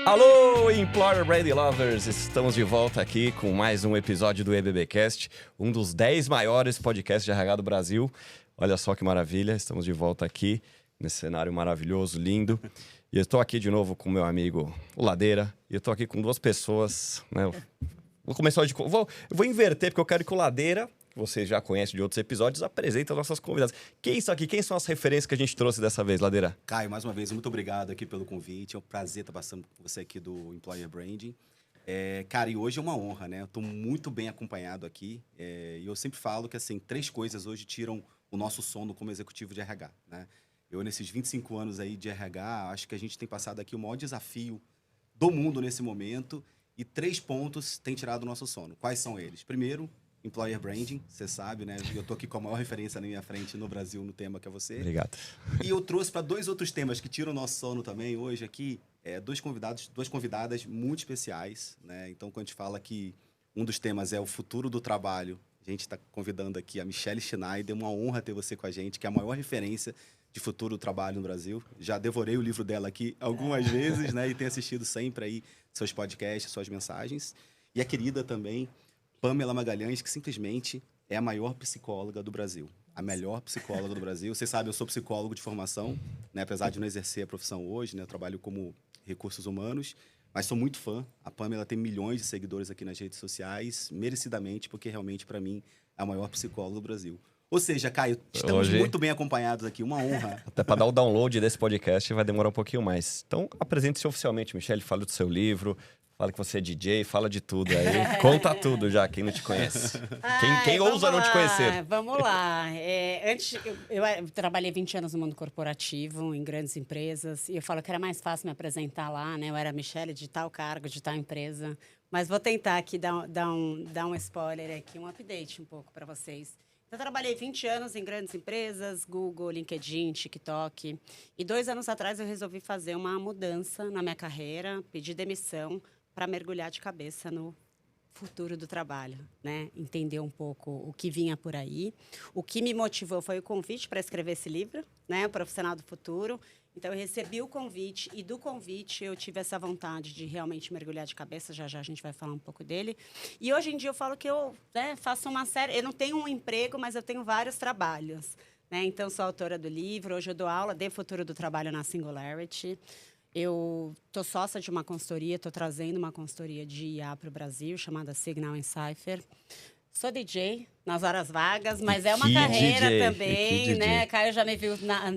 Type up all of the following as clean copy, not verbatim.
Alô, Employer Brand Lovers! Estamos de volta aqui com mais um episódio do EBBcast, um dos 10 maiores podcasts de RH do Brasil. Olha só que maravilha, estamos de volta aqui nesse cenário maravilhoso, lindo. E eu estou aqui de novo com meu amigo, o Ladeira, e eu estou aqui com duas pessoas, né? Vou inverter, porque eu quero que o Ladeira, que vocês já conhecem de outros episódios, apresente as nossas convidadas. Quem está aqui? Quem são as referências que a gente trouxe dessa vez, Ladeira? Caio, mais uma vez, muito obrigado aqui pelo convite. É um prazer estar passando com você aqui do Employer Branding. Cara, e hoje é uma honra, né? Eu estou muito bem acompanhado aqui. E eu sempre falo que, assim, 3 coisas hoje tiram o nosso sono como executivo de RH, né? Eu, nesses 25 anos aí de RH, acho que a gente tem passado aqui o maior desafio do mundo nesse momento. E 3 pontos têm tirado o nosso sono. Quais são eles? Primeiro, Employer Branding, você sabe, né? Eu tô aqui com a maior referência na minha frente no Brasil no tema que é você. Obrigado. E eu trouxe para 2 outros temas que tiram o nosso sono também hoje aqui, 2 convidadas muito especiais, né? Então, quando a gente fala que um dos temas é o futuro do trabalho, a gente está convidando aqui a Michelle Schneider, uma honra ter você com a gente, que é a maior referência de futuro do trabalho no Brasil. Já devorei o livro dela aqui algumas vezes, né? E tenho assistido sempre aí seus podcasts, suas mensagens. E a querida também, Pamela Magalhães, que simplesmente é a maior psicóloga do Brasil. A melhor psicóloga do Brasil. Você sabe, eu sou psicólogo de formação, né? Apesar de não exercer a profissão hoje, né? Eu trabalho como recursos humanos, mas sou muito fã. A Pamela tem milhões de seguidores aqui nas redes sociais, merecidamente, porque realmente, para mim, é a maior psicóloga do Brasil. Ou seja, Caio, estamos muito bem acompanhados aqui, uma honra. Até para dar o download desse podcast vai demorar um pouquinho mais. Então, apresente-se oficialmente, Michelle, fala do seu livro, fala que você é DJ, fala de tudo aí. Conta tudo já, quem não te conhece. Quem ousa não te conhecer? Vamos lá. Antes, eu trabalhei 20 anos no mundo corporativo, em grandes empresas, e eu falo que era mais fácil me apresentar lá, né? Eu era Michelle de tal cargo, de tal empresa. Mas vou tentar aqui dar um spoiler aqui, um update um pouco para vocês. Eu trabalhei 20 anos em grandes empresas, Google, LinkedIn, TikTok. E 2 anos atrás eu resolvi fazer uma mudança na minha carreira, pedir demissão para mergulhar de cabeça no futuro do trabalho, né? Entender um pouco o que vinha por aí. O que me motivou foi o convite para escrever esse livro, né? O Profissional do Futuro. Então, eu recebi o convite e do convite eu tive essa vontade de realmente mergulhar de cabeça. Já já a gente vai falar um pouco dele. E hoje em dia eu falo que eu, né, faço uma série... Eu não tenho um emprego, mas eu tenho vários trabalhos, né? Então, sou autora do livro. Hoje eu dou aula de futuro do trabalho na Singularity. Eu estou sócia de uma consultoria, estou trazendo uma consultoria de IA para o Brasil, chamada Signal & Cypher. Sou DJ nas horas vagas, mas é uma carreira DJ, também, né? Caio já me viu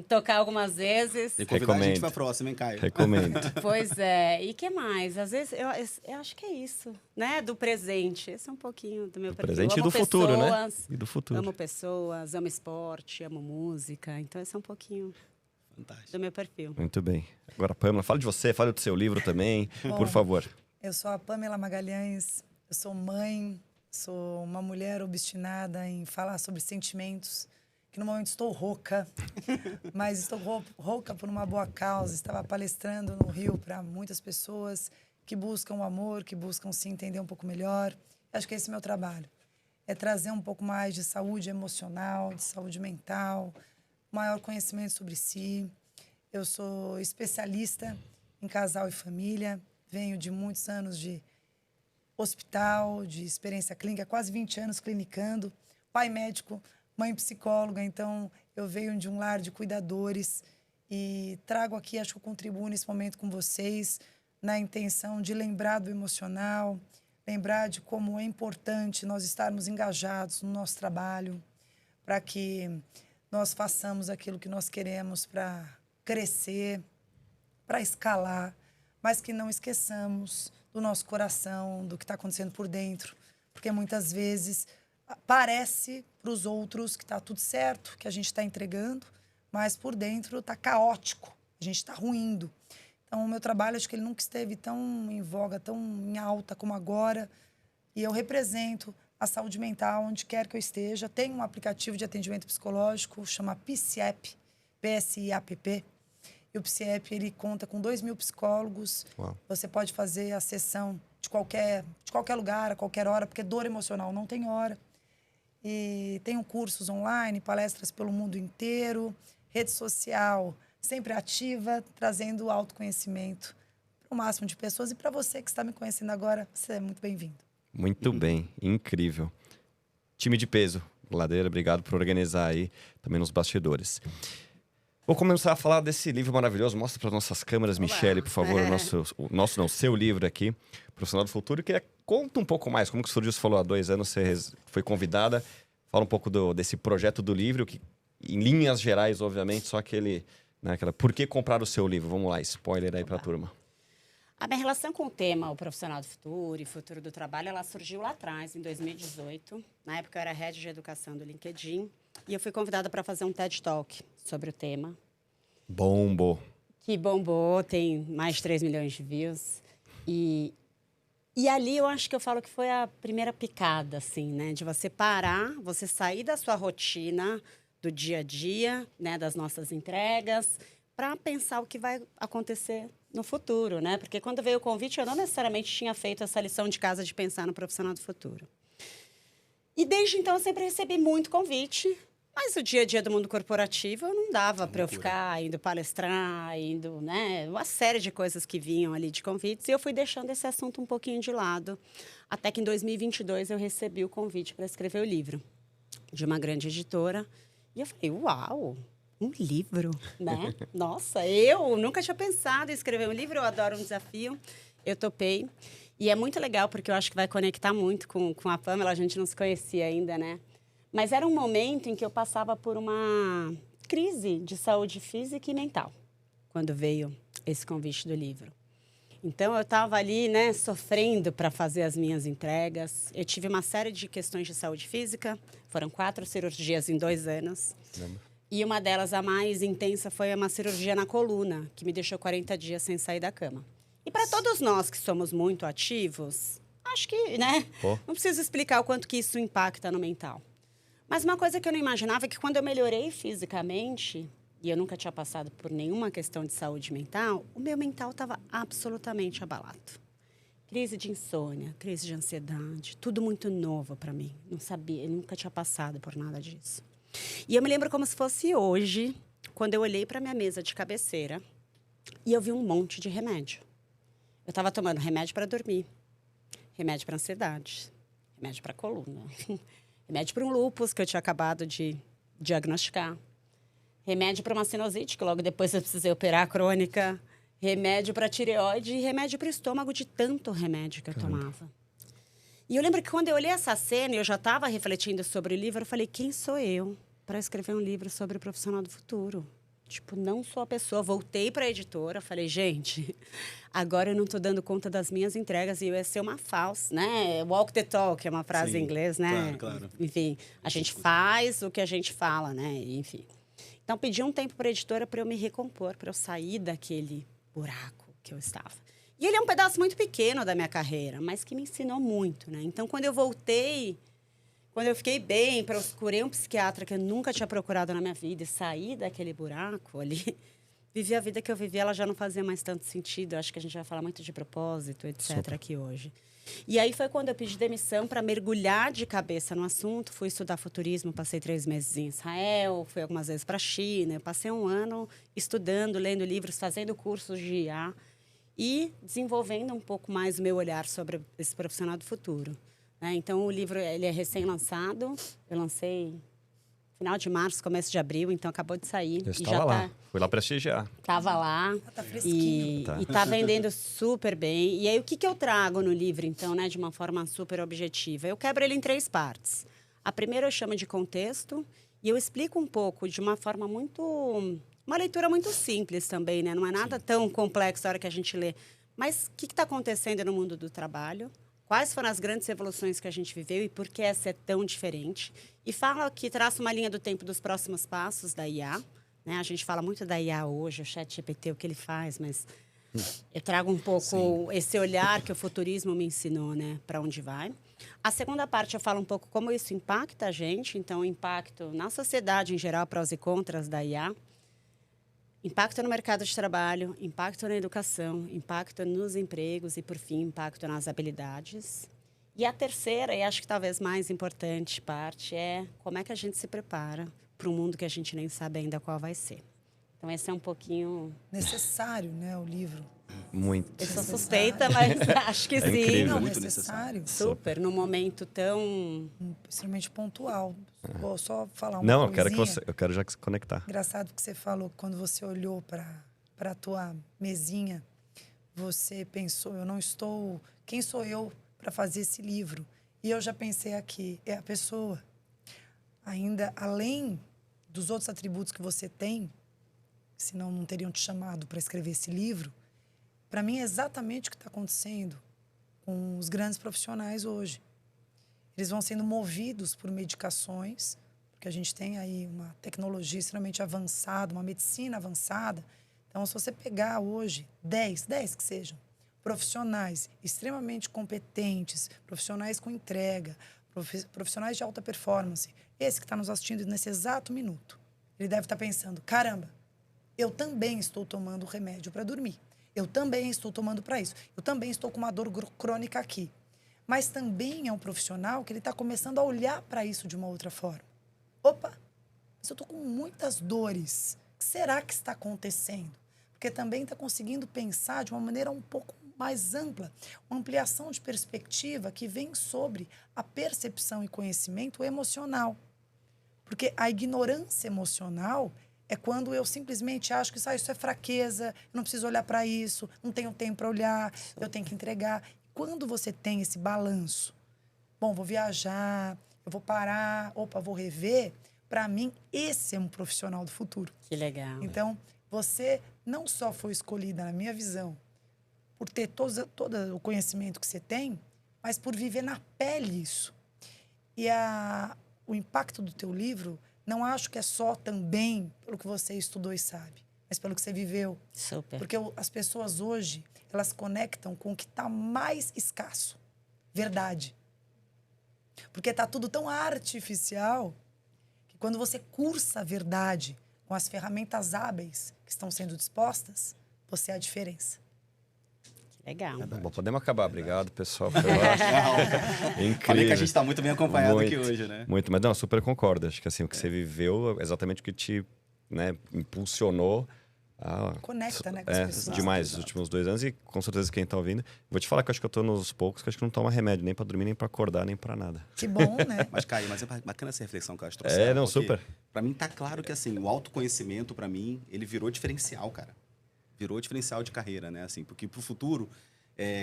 tocar algumas vezes. Tem que convidar a gente para a próxima, hein, Caio? Recomendo. Pois é. E que mais? Às vezes, eu acho que é isso, né? Do presente. Esse é um pouquinho do meu perfil. Presente e do futuro, né? E do futuro. Amo pessoas, amo esporte, amo música. Então, esse é um pouquinho... Fantástico. Do meu perfil. Muito bem. Agora, Pamela, fala de você, fala do seu livro também, por favor. Eu sou a Pamela Magalhães, eu sou mãe, sou uma mulher obstinada em falar sobre sentimentos, que no momento estou rouca, mas estou rouca por uma boa causa. Estava palestrando no Rio para muitas pessoas que buscam o amor, que buscam se entender um pouco melhor. Acho que esse é o meu trabalho. É trazer um pouco mais de saúde emocional, de saúde mental, maior conhecimento sobre si. Eu sou especialista em casal e família. Venho de muitos anos de hospital, de experiência clínica, quase 20 anos clinicando. Pai médico, mãe psicóloga. Então, eu venho de um lar de cuidadores e trago aqui, acho que eu contribuo nesse momento com vocês, na intenção de lembrar do emocional, lembrar de como é importante nós estarmos engajados no nosso trabalho, para que nós façamos aquilo que nós queremos para crescer, para escalar, mas que não esqueçamos do nosso coração, do que está acontecendo por dentro. Porque muitas vezes parece para os outros que está tudo certo, que a gente está entregando, mas por dentro está caótico, a gente está ruindo. Então, o meu trabalho, acho que ele nunca esteve tão em voga, tão em alta como agora. E eu represento a saúde mental onde quer que eu esteja. Tem um aplicativo de atendimento psicológico, chama PSIAP, PSIAPP. E o PSIAP, ele conta com 2.000 psicólogos. Uau. Você pode fazer a sessão de qualquer lugar, a qualquer hora, porque dor emocional não tem hora. E tem cursos online, palestras pelo mundo inteiro, rede social sempre ativa, trazendo autoconhecimento para o máximo de pessoas. E para você que está me conhecendo agora, você é muito bem-vindo. Muito bem, incrível. Time de peso, Ladeira, obrigado por organizar aí também nos bastidores. Vou começar a falar desse livro maravilhoso. Mostra para nossas câmeras, Michele, por favor, o seu livro aqui, Profissional do Futuro, que conta um pouco mais como que surgiu. Você falou há 2 anos, você foi convidada. Fala um pouco desse projeto do livro, que em linhas gerais, obviamente, só aquele, né, por que comprar o seu livro? Vamos lá, spoiler aí para a turma. A minha relação com o tema, o Profissional do Futuro e Futuro do Trabalho, ela surgiu lá atrás, em 2018. Na época, eu era head de educação do LinkedIn. E eu fui convidada para fazer um TED Talk sobre o tema. Bombou. Que bombou, tem mais de 3 milhões de views. E ali eu acho que eu falo que foi a primeira picada, assim, né? De você parar, você sair da sua rotina, do dia a dia, né? Das nossas entregas, para pensar o que vai acontecer no futuro, né? Porque quando veio o convite, eu não necessariamente tinha feito essa lição de casa de pensar no profissional do futuro. E desde então eu sempre recebi muito convite, mas o dia a dia do mundo corporativo não dava para eu ficar indo palestrar, indo, né? Uma série de coisas que vinham ali de convites, e eu fui deixando esse assunto um pouquinho de lado. Até que em 2022 eu recebi o convite para escrever o livro de uma grande editora. E eu falei, uau, um livro, né? Nossa, eu nunca tinha pensado em escrever um livro, eu adoro um desafio. Eu topei. E é muito legal, porque eu acho que vai conectar muito com a Pamela, a gente não se conhecia ainda, né? Mas era um momento em que eu passava por uma crise de saúde física e mental, quando veio esse convite do livro. Então, eu estava ali, né, sofrendo para fazer as minhas entregas. Eu tive uma série de questões de saúde física, foram 4 cirurgias em 2 anos. E uma delas, a mais intensa, foi uma cirurgia na coluna, que me deixou 40 dias sem sair da cama. E para todos nós que somos muito ativos, acho que, né, não preciso explicar o quanto que isso impacta no mental. Mas uma coisa que eu não imaginava é que quando eu melhorei fisicamente, e eu nunca tinha passado por nenhuma questão de saúde mental, o meu mental estava absolutamente abalado. Crise de insônia, crise de ansiedade, tudo muito novo para mim. Não sabia, eu nunca tinha passado por nada disso. E eu me lembro como se fosse hoje, quando eu olhei para minha mesa de cabeceira e eu vi um monte de remédio. Eu estava tomando remédio para dormir, remédio para ansiedade, remédio para coluna, remédio para um lúpus que eu tinha acabado de diagnosticar, remédio para uma sinusite, que logo depois eu precisei operar crônica, remédio para tireoide e remédio para estômago, de tanto remédio que eu tomava. E eu lembro que quando eu olhei essa cena e eu já estava refletindo sobre o livro, eu falei, quem sou eu para escrever um livro sobre o profissional do futuro? Tipo, não sou a pessoa. Voltei para a editora, falei, gente, agora eu não estou dando conta das minhas entregas e eu ia ser uma falsa, né? Walk the talk é uma frase em inglês, né? Claro. Enfim, a gente faz o que a gente fala, né? Enfim. Então, pedi um tempo para a editora para eu me recompor, para eu sair daquele buraco que eu estava. E ele é um pedaço muito pequeno da minha carreira, mas que me ensinou muito, né? Então, quando eu voltei, quando eu fiquei bem, procurei um psiquiatra que eu nunca tinha procurado na minha vida e saí daquele buraco ali, vivi a vida que eu vivi, ela já não fazia mais tanto sentido. Eu acho que a gente vai falar muito de propósito, etc. aqui hoje. E aí foi quando eu pedi demissão para mergulhar de cabeça no assunto. Fui estudar futurismo, passei 3 meses em Israel, fui algumas vezes para a China. Eu passei um ano estudando, lendo livros, fazendo cursos de IA e desenvolvendo um pouco mais o meu olhar sobre esse profissional do futuro. Então, o livro ele é recém-lançado. Eu lancei final de março, começo de abril, então acabou de sair. Eu estava lá. Fui lá prestigiar. Estava lá. Tá fresquinho. E tá vendendo super bem. E aí, o que eu trago no livro, então, né, de uma forma super objetiva? Eu quebro ele em 3 partes. A primeira eu chamo de contexto, e eu explico um pouco de uma forma muito... Uma leitura muito simples também, né? Não é nada tão complexo na hora que a gente lê. Mas o que está acontecendo no mundo do trabalho? Quais foram as grandes revoluções que a gente viveu e por que essa é tão diferente? E fala que traça uma linha do tempo dos próximos passos da IA. Né? A gente fala muito da IA hoje, o ChatGPT, o que ele faz, mas eu trago um pouco esse olhar que o futurismo me ensinou, né? Para onde vai. A segunda parte eu falo um pouco como isso impacta a gente, então o impacto na sociedade em geral, prós e contras da IA. Impacto no mercado de trabalho, impacto na educação, impacto nos empregos e, por fim, impacto nas habilidades. E a terceira, e acho que talvez mais importante parte, é como é que a gente se prepara para um mundo que a gente nem sabe ainda qual vai ser. Então, esse é um pouquinho... Necessário, né, o livro. Muito. Eu sou suspeita, mas acho que É sim. incrível. Não, Muito necessário. Super, num momento tão... Extremamente pontual. Vou só falar uma Não, eu coisinha. quero já que se conectar. Engraçado que você falou que quando você olhou para a tua mesinha, você pensou, eu não estou... Quem sou eu para fazer esse livro? E eu já pensei aqui, é a pessoa. Ainda, além dos outros atributos que você tem, senão não teriam te chamado para escrever esse livro, para mim é exatamente o que está acontecendo com os grandes profissionais hoje. Eles vão sendo movidos por medicações, porque a gente tem aí uma tecnologia extremamente avançada, uma medicina avançada. Então, se você pegar hoje 10 que sejam, profissionais extremamente competentes, profissionais com entrega, profissionais de alta performance, esse que está nos assistindo nesse exato minuto, ele deve estar pensando, caramba, eu também estou tomando remédio para dormir. Eu também estou tomando para isso. Eu também estou com uma dor crônica aqui. Mas também é um profissional que ele está começando a olhar para isso de uma outra forma. Opa, mas eu estou com muitas dores. O que será que está acontecendo? Porque também está conseguindo pensar de uma maneira um pouco mais ampla, uma ampliação de perspectiva que vem sobre a percepção e conhecimento emocional. Porque a ignorância emocional é quando eu simplesmente acho que isso é fraqueza, eu não preciso olhar para isso, não tenho tempo para olhar, eu tenho que entregar. Quando você tem esse balanço, bom, vou viajar, eu vou parar, opa, vou rever, para mim, esse é um profissional do futuro. Que legal. Então, você não só foi escolhida, na minha visão, por ter todo o conhecimento que você tem, mas por viver na pele isso. E o impacto do teu livro, não acho que é só também pelo que você estudou e sabe, mas pelo que você viveu. Super. Porque as pessoas hoje, elas conectam com o que está mais escasso. Verdade. Porque está tudo tão artificial que quando você cursa a verdade com as ferramentas hábeis que estão sendo dispostas, você é a diferença. Legal. Bom, podemos acabar. Obrigado, pessoal. Foi lá. Incrível. Falei que a gente está muito bem acompanhado Muito, aqui hoje, né? Muito, mas não, super concordo. Acho que assim, o que você viveu é exatamente o que te, né, impulsionou a... Conecta, né, com as pessoas. Demais, os últimos 2 anos. E com certeza quem tá ouvindo. Vou te falar que eu acho que eu tô nos poucos que eu acho que não toma remédio nem pra dormir, nem pra acordar, nem pra nada. Que bom, né? Mas, Caio, mas é bacana essa reflexão que eu acho que Não, super. Para mim tá claro que, assim, o autoconhecimento, para mim, ele virou diferencial, cara. Virou diferencial de carreira, né? Assim, porque pro futuro...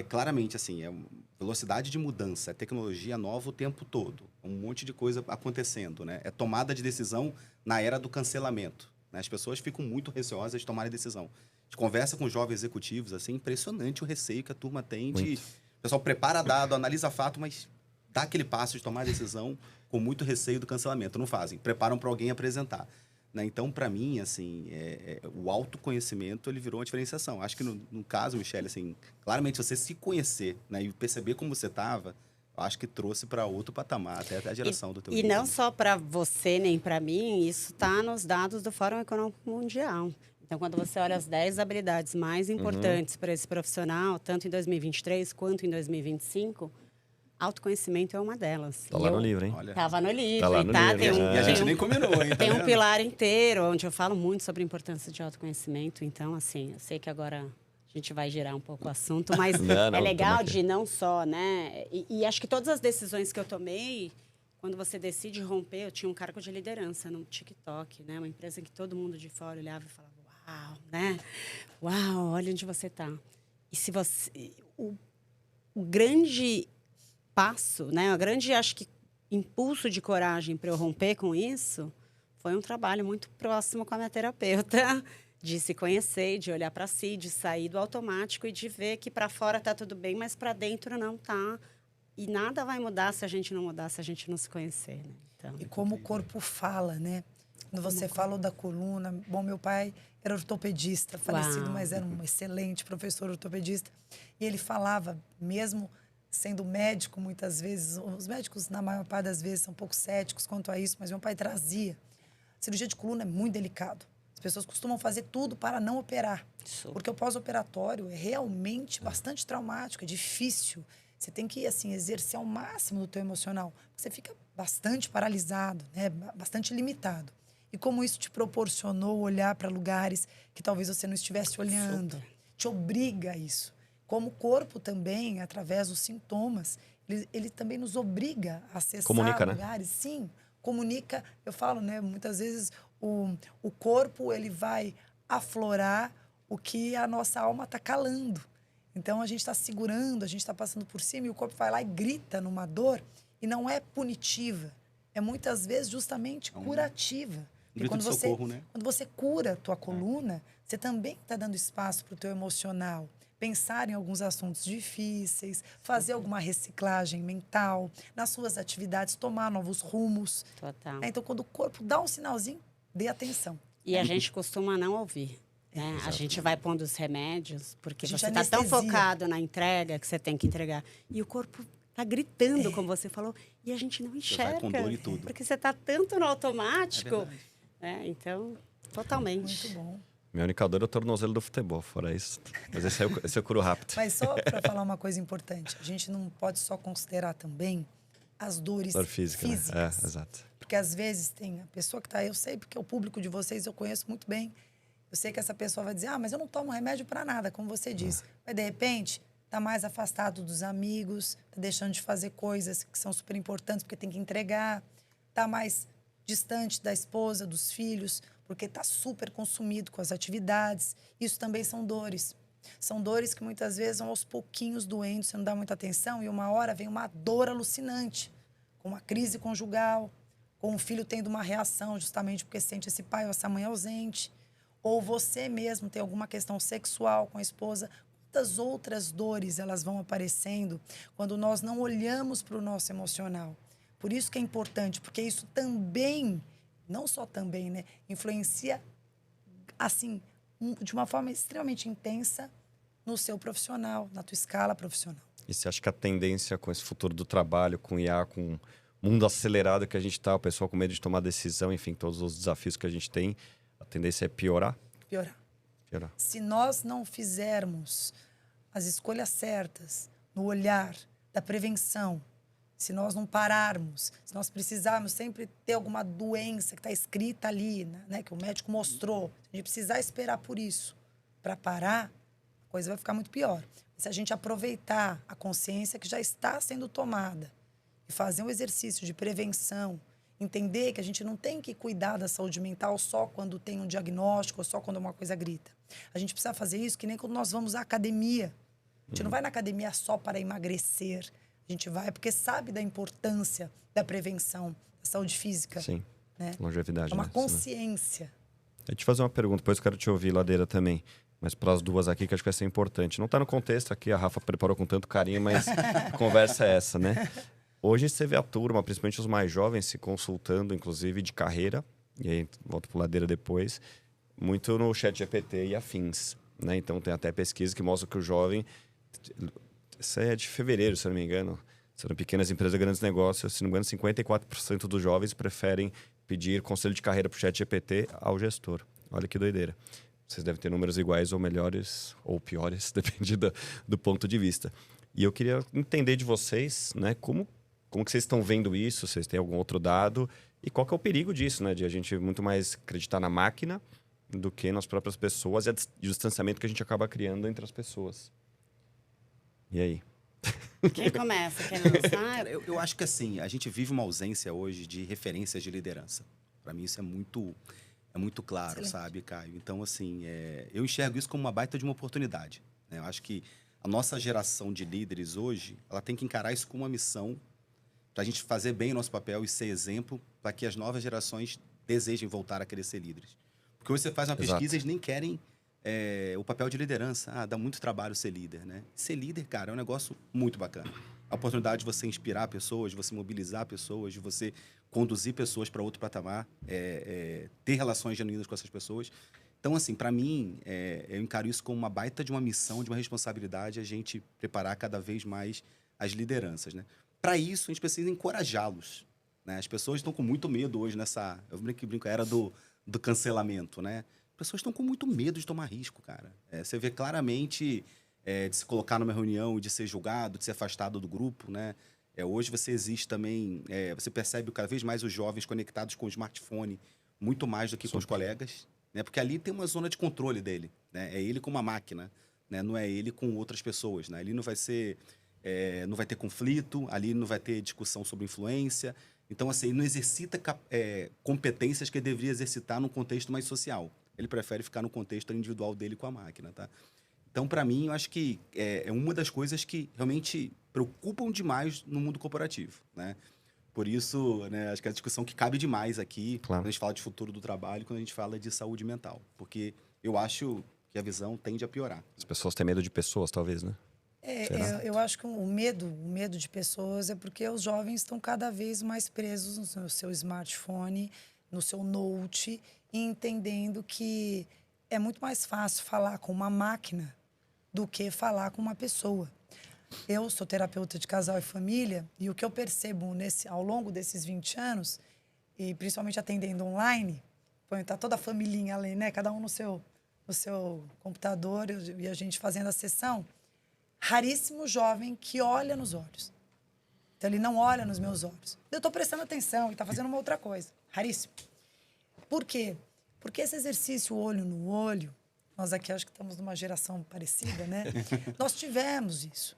claramente, assim, é velocidade de mudança, é tecnologia nova o tempo todo, um monte de coisa acontecendo, né? É tomada de decisão na era do cancelamento, né? As pessoas ficam muito receosas de tomarem decisão. A gente conversa com jovens executivos, assim, impressionante o receio que a turma tem de... O pessoal prepara dado, analisa fato, mas dá aquele passo de tomar a decisão com muito receio do cancelamento. Não fazem, preparam para alguém apresentar. Né? Então, para mim, assim, o autoconhecimento, ele virou uma diferenciação. Acho que no caso, Michele, assim, claramente você se conhecer, né, e perceber como você estava, acho que trouxe para outro patamar, até a geração do teu E livro, não né? só para você nem para mim, isso está nos dados do Fórum Econômico Mundial. Então, quando você olha as 10 habilidades mais importantes para esse profissional, tanto em 2023 quanto em 2025, autoconhecimento é uma delas. Tá lá no livro, hein? Olha, Tava no livro, Tá lá no livro, tem né? e a gente tem um- nem combinou, hein? Tá Tem um vendo? pilar inteiro onde eu falo muito sobre a importância de autoconhecimento. Então, assim, eu sei que agora a gente vai girar um pouco o assunto, mas Não, é legal tamo aqui. de não só, né? E acho que todas as decisões que eu tomei, quando você decide romper, eu tinha um cargo de liderança no TikTok, né? Uma empresa que todo mundo de fora olhava e falava, uau, né? Uau, olha onde você está. E se você... O grande passo, né? O grande, acho que, impulso de coragem para eu romper com isso foi um trabalho muito próximo com a minha terapeuta, de se conhecer, de olhar para si, de sair do automático e de ver que para fora tá tudo bem, mas para dentro não tá. E nada vai mudar se a gente não mudar, se a gente não se conhecer, né? Então, E como o corpo fala, né? Quando você falou da coluna... Bom, meu pai era ortopedista, falecido, Uau. mas era um excelente professor ortopedista. E ele falava, mesmo sendo médico muitas vezes, os médicos, na maior parte das vezes, são um pouco céticos quanto a isso, mas meu pai trazia. A cirurgia de coluna é muito delicado. As pessoas costumam fazer tudo para não operar. Super. Porque o pós-operatório é realmente bastante traumático, é difícil. Você tem que, assim, exercer ao máximo do teu emocional. Você fica bastante paralisado, né? Bastante limitado. E como isso te proporcionou olhar para lugares que talvez você não estivesse olhando. Super. te obriga a isso. Como o corpo também, através dos sintomas, ele também nos obriga a acessar comunica, lugares. Né? Sim, comunica. Eu falo, né? Muitas vezes o corpo ele vai aflorar o que a nossa alma está calando. Então, a gente está segurando, a gente está passando por cima e o corpo vai lá e grita numa dor e não é punitiva. É muitas vezes justamente curativa. Grito quando de você, socorro, né? quando você cura a tua coluna, você também está dando espaço para o teu emocional. Pensar em alguns assuntos difíceis, fazer alguma reciclagem mental, nas suas atividades, tomar novos rumos. Total. Então, quando o corpo dá um sinalzinho, dê atenção. E a gente costuma não ouvir. Né? A gente vai pondo os remédios, porque você está tão focado na entrega que você tem que entregar. E o corpo está gritando, como você falou, e a gente não enxerga. Vai com dor e tudo. Porque você está tanto no automático. Então, totalmente. Muito bom. Meu única dor é o tornozelo do futebol, fora isso. Mas esse eu curo rápido. Mas só para falar uma coisa importante, a gente não pode só considerar também as dores físicas. Né? Exato. Porque às vezes tem a pessoa que está... Eu sei, porque o público de vocês eu conheço muito bem. Eu sei que essa pessoa vai dizer, mas eu não tomo remédio para nada, como você disse. Mas, de repente, está mais afastado dos amigos, está deixando de fazer coisas que são super importantes porque tem que entregar, está mais distante da esposa, dos filhos, porque está super consumido com as atividades. Isso também são dores. São dores que muitas vezes vão aos pouquinhos doendo, você não dá muita atenção, e uma hora vem uma dor alucinante, com uma crise conjugal, com um filho tendo uma reação justamente porque sente esse pai ou essa mãe ausente, ou você mesmo tem alguma questão sexual com a esposa. Quantas outras dores elas vão aparecendo quando nós não olhamos para o nosso emocional. Por isso que é importante, porque isso também, não só também, né, influencia, assim, de uma forma extremamente intensa no seu profissional, na tua escala profissional. E você acha que a tendência com esse futuro do trabalho, com IA, com o mundo acelerado que a gente está, o pessoal com medo de tomar decisão, enfim, todos os desafios que a gente tem, a tendência é piorar? Piorar. Piorar. Se nós não fizermos as escolhas certas no olhar da prevenção, se nós não pararmos, se nós precisarmos sempre ter alguma doença que está escrita ali, né, que o médico mostrou, se a gente precisar esperar por isso para parar, a coisa vai ficar muito pior. Se a gente aproveitar a consciência que já está sendo tomada e fazer um exercício de prevenção, entender que a gente não tem que cuidar da saúde mental só quando tem um diagnóstico ou só quando uma coisa grita. A gente precisa fazer isso que nem quando nós vamos à academia. A gente não vai na academia só para emagrecer. A gente vai porque sabe da importância da prevenção, da saúde física. Sim, né? Longevidade. É uma né? consciência. Eu te fazer uma pergunta, depois eu quero te ouvir, Ladeira, também. Mas para as duas aqui, que acho que vai ser importante. Não está no contexto aqui, a Rafa preparou com tanto carinho, mas a conversa é essa, né? Hoje você vê a turma, principalmente os mais jovens, se consultando, inclusive, de carreira. E aí, volto para Ladeira depois. Muito no ChatGPT e afins. Né? Então, tem até pesquisa que mostra que o jovem... Isso é de fevereiro, se eu não me engano. Sendo pequenas empresas, grandes negócios. Se não me engano, 54% dos jovens preferem pedir conselho de carreira para o ChatGPT ao gestor. Olha que doideira. Vocês devem ter números iguais ou melhores ou piores, depende do ponto de vista. E eu queria entender de vocês, né, como que vocês estão vendo isso, vocês têm algum outro dado, e qual que é o perigo disso, né, de a gente muito mais acreditar na máquina do que nas próprias pessoas e o distanciamento que a gente acaba criando entre as pessoas. E aí? Quem começa? Quem lançar? Eu acho que assim, a gente vive uma ausência hoje de referências de liderança. Para mim isso é muito claro, excelente, sabe, Caio? Então, assim, eu enxergo isso como uma baita de uma oportunidade. Né? Eu acho que a nossa geração de líderes hoje, ela tem que encarar isso como uma missão para a gente fazer bem o nosso papel e ser exemplo para que as novas gerações desejem voltar a querer ser líderes. Porque hoje você faz uma pesquisa e eles nem querem o papel de liderança. Dá muito trabalho ser líder, né? Ser líder, cara, é um negócio muito bacana. A oportunidade de você inspirar pessoas, de você mobilizar pessoas, de você conduzir pessoas para outro patamar, ter relações genuínas com essas pessoas. Então, assim, para mim, eu encaro isso como uma baita de uma missão, de uma responsabilidade, a gente preparar cada vez mais as lideranças, né? Para isso, a gente precisa encorajá-los, né? As pessoas estão com muito medo hoje nessa... Eu brinco, a era do cancelamento, né? As pessoas estão com muito medo de tomar risco, cara. Você vê claramente de se colocar numa reunião e de ser julgado, de ser afastado do grupo, né? Hoje você existe também... você percebe cada vez mais os jovens conectados com o smartphone, muito mais do que com os colegas, né? Porque ali tem uma zona de controle dele, né? É ele com uma máquina, né? Não é ele com outras pessoas, né? Ali não vai ser, não vai ter conflito, ali não vai ter discussão sobre influência. Então, assim, ele não exercita competências que ele deveria exercitar num contexto mais social. Ele prefere ficar no contexto individual dele com a máquina, tá? Então, para mim, eu acho que é uma das coisas que realmente preocupam demais no mundo corporativo, né? Por isso, né, acho que é a discussão que cabe demais aqui, Claro. quando a gente fala de futuro do trabalho, quando a gente fala de saúde mental. Porque eu acho que a visão tende a piorar. As pessoas têm medo de pessoas, talvez, né? Será? Eu acho que o medo de pessoas é porque os jovens estão cada vez mais presos no seu smartphone, no seu note, e entendendo que é muito mais fácil falar com uma máquina do que falar com uma pessoa. Eu sou terapeuta de casal e família, e o que eu percebo ao longo desses 20 anos, e principalmente atendendo online, tá toda a familhinha ali, né? Cada um no seu computador e a gente fazendo a sessão. Raríssimo jovem que olha nos olhos. Então, ele não olha nos meus olhos. Eu estou prestando atenção e está fazendo uma outra coisa. Raríssimo. Por quê? Porque esse exercício olho no olho, nós aqui acho que estamos numa geração parecida, né? Nós tivemos isso.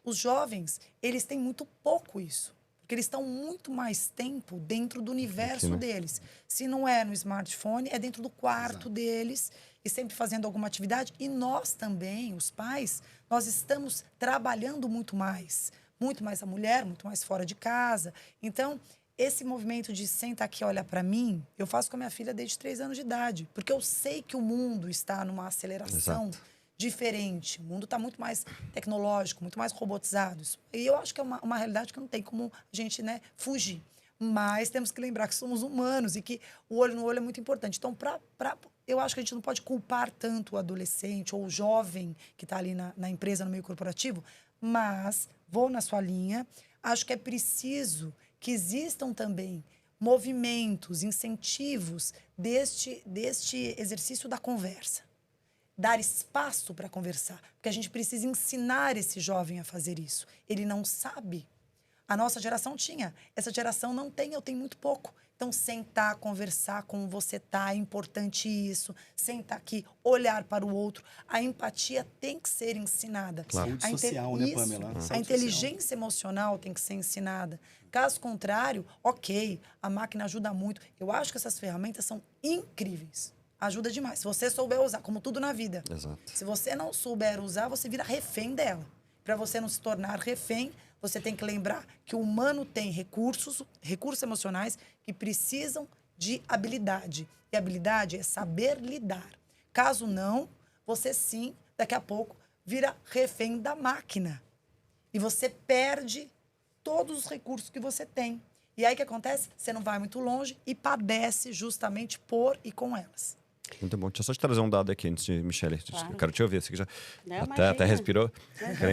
Os jovens, eles têm muito pouco isso. Porque eles estão muito mais tempo dentro do universo deles. Se não é no smartphone, é dentro do quarto deles e sempre fazendo alguma atividade. E nós também, os pais, nós estamos trabalhando muito mais a mulher, muito mais fora de casa. Então, esse movimento de senta aqui e olha para mim, eu faço com a minha filha desde 3 anos de idade. Porque eu sei que o mundo está numa aceleração diferente. O mundo está muito mais tecnológico, muito mais robotizado. E eu acho que é uma realidade que não tem como a gente, né, fugir. Mas temos que lembrar que somos humanos e que o olho no olho é muito importante. Então, eu acho que a gente não pode culpar tanto o adolescente ou o jovem que está ali na empresa, no meio corporativo, mas vou na sua linha. Acho que é preciso que existam também movimentos, incentivos deste exercício da conversa. Dar espaço para conversar. Porque a gente precisa ensinar esse jovem a fazer isso. Ele não sabe. A nossa geração tinha. Essa geração não tem, eu tenho muito pouco. Então, sentar, conversar como você está, é importante isso. Sentar aqui, olhar para o outro. A empatia tem que ser ensinada. Claro. Saúde social, né, Pamela? A inteligência emocional tem que ser ensinada. Caso contrário, ok, a máquina ajuda muito. Eu acho que essas ferramentas são incríveis. Ajuda demais. Se você souber usar, como tudo na vida. Exato. Se você não souber usar, você vira refém dela. Para você não se tornar refém, você tem que lembrar que o humano tem recursos emocionais que precisam de habilidade. E habilidade é saber lidar. Caso não, você sim, daqui a pouco, vira refém da máquina. E você perde todos os recursos que você tem. E aí o que acontece? Você não vai muito longe e padece justamente por e com elas. Muito bom. Deixa eu só te trazer um dado aqui antes de Michele. Claro. Eu quero te ouvir. Você que já Não, até respirou.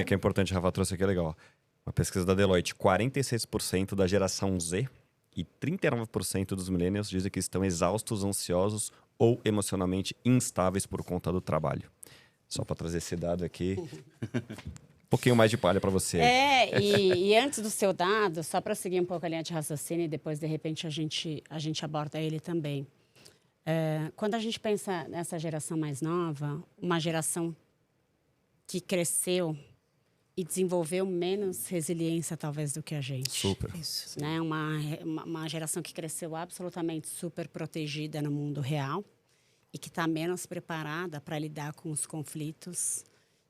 Que é importante, a Rafa trouxe aqui, é legal. Uma pesquisa da Deloitte. 46% da geração Z e 39% dos millennials dizem que estão exaustos, ansiosos ou emocionalmente instáveis por conta do trabalho. Só para trazer esse dado aqui. Um pouquinho mais de palha para você. E antes do seu dado, só para seguir um pouco a linha de raciocínio e depois, de repente, a gente aborda ele também. Quando a gente pensa nessa geração mais nova, uma geração que cresceu e desenvolveu menos resiliência, talvez, do que a gente. Super. Isso. Né? Uma geração que cresceu absolutamente super protegida no mundo real e que está menos preparada para lidar com os conflitos.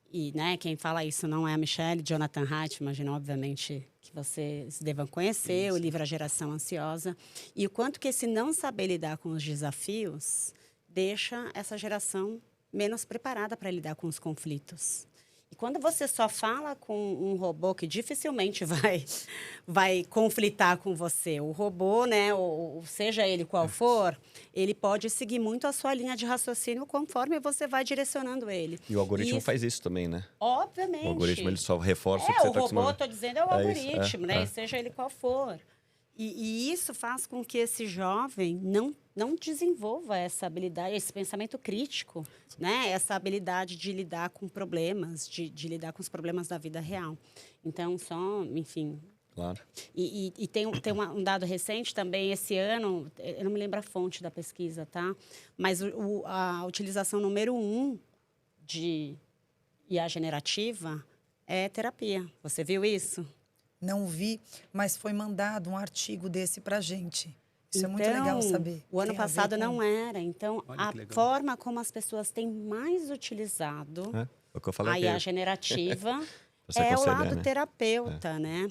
E, né, quem fala isso não é a Michele, Jonathan Haidt, imagino, obviamente, que vocês devam conhecer, o livro A Geração Ansiosa. E o quanto que esse não saber lidar com os desafios deixa essa geração menos preparada para lidar com os conflitos. E quando você só fala com um robô que dificilmente vai conflitar com você, o robô, né, ou seja ele qual for, ele pode seguir muito a sua linha de raciocínio conforme você vai direcionando ele. E o algoritmo faz isso também, né? Obviamente. O algoritmo ele só reforça o que você o está robô, acostumado. estou dizendo, é o algoritmo, né? Seja ele qual for. E isso faz com que esse jovem não desenvolva essa habilidade, esse pensamento crítico, né? Essa habilidade de lidar com problemas, de lidar com os problemas da vida real. Então, enfim... Claro. E tem um dado recente também, esse ano, eu não me lembro a fonte da pesquisa, tá? Mas a utilização número 1 de IA generativa é terapia. Você viu isso? Não vi, mas foi mandado um artigo desse pra gente. Isso é muito legal saber. O ano Tem a ver passado com- não era. Então, Olha a que legal. forma como as pessoas têm mais utilizado É, o que eu falei a aqui. IA generativa Você é o aconselhar, lado né? terapeuta, né?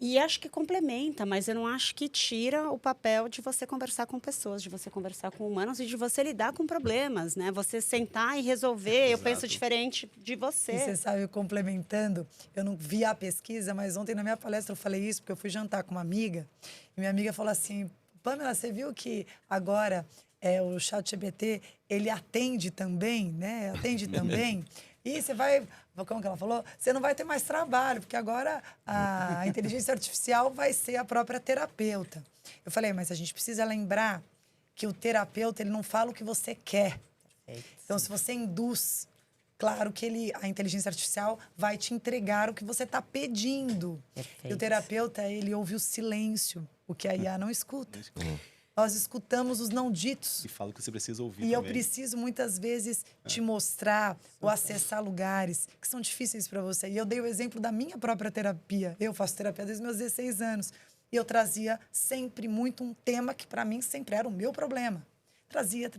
E acho que complementa, mas eu não acho que tira o papel de você conversar com pessoas, de você conversar com humanos e de você lidar com problemas, né? Você sentar e resolver, eu penso diferente de E você. você sabe, complementando, eu não vi a pesquisa, mas ontem na minha palestra eu falei isso, porque eu fui jantar com uma amiga, e minha amiga falou assim, Pamela, você viu que agora o ChatGPT, ele atende também, né? Atende também. E você vai, como que ela falou? Você não vai ter mais trabalho, porque agora a inteligência artificial vai ser a própria terapeuta. Eu falei, mas a gente precisa lembrar que o terapeuta, ele não fala o que você quer. Então, se você induz, claro que a inteligência artificial vai te entregar o que você está pedindo. E o Perfeito. terapeuta, ele ouve o silêncio, o que a IA não escuta. Nós escutamos os não ditos. E fala o que você precisa ouvir E eu também. preciso, muitas vezes, te mostrar ou acessar lugares que são difíceis para você. E eu dei o exemplo da minha própria terapia. Eu faço terapia desde meus 16 anos. E eu trazia sempre muito um tema que, para mim, sempre era o meu problema. Trazia.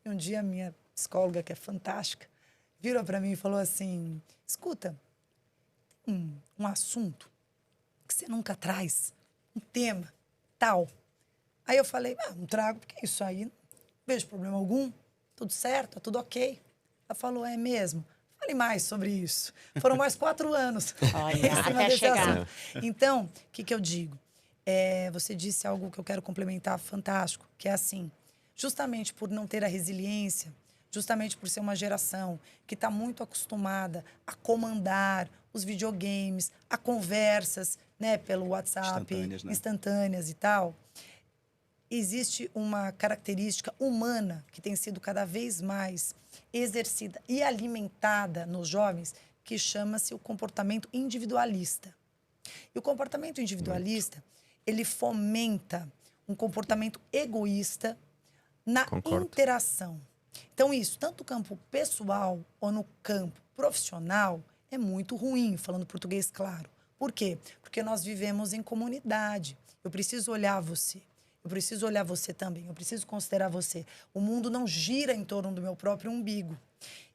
E um dia, a minha psicóloga, que é fantástica, virou para mim e falou assim, escuta, um assunto que você nunca traz, um tema tal. Aí eu falei, não trago, porque isso aí não vejo problema algum, tudo certo, tá tudo ok. Ela falou, é mesmo? Fale mais sobre isso. Foram mais 4 anos. Olha, em cima até desse chegar. assunto. Então, o que eu digo? Você disse algo que eu quero complementar fantástico, que é assim, justamente por não ter a resiliência, justamente por ser uma geração que está muito acostumada a comandar os videogames, a conversas, né, pelo WhatsApp, Instantâneas, né? instantâneas e tal, existe uma característica humana que tem sido cada vez mais exercida e alimentada nos jovens, que chama-se o comportamento individualista. E o comportamento individualista, ele fomenta um comportamento egoísta na Concordo. interação. Então, isso, tanto no campo pessoal ou no campo profissional, é muito ruim, falando português claro. Por quê? Porque nós vivemos em comunidade. Eu preciso olhar você. Eu preciso olhar você também. Eu preciso considerar você. O mundo não gira em torno do meu próprio umbigo.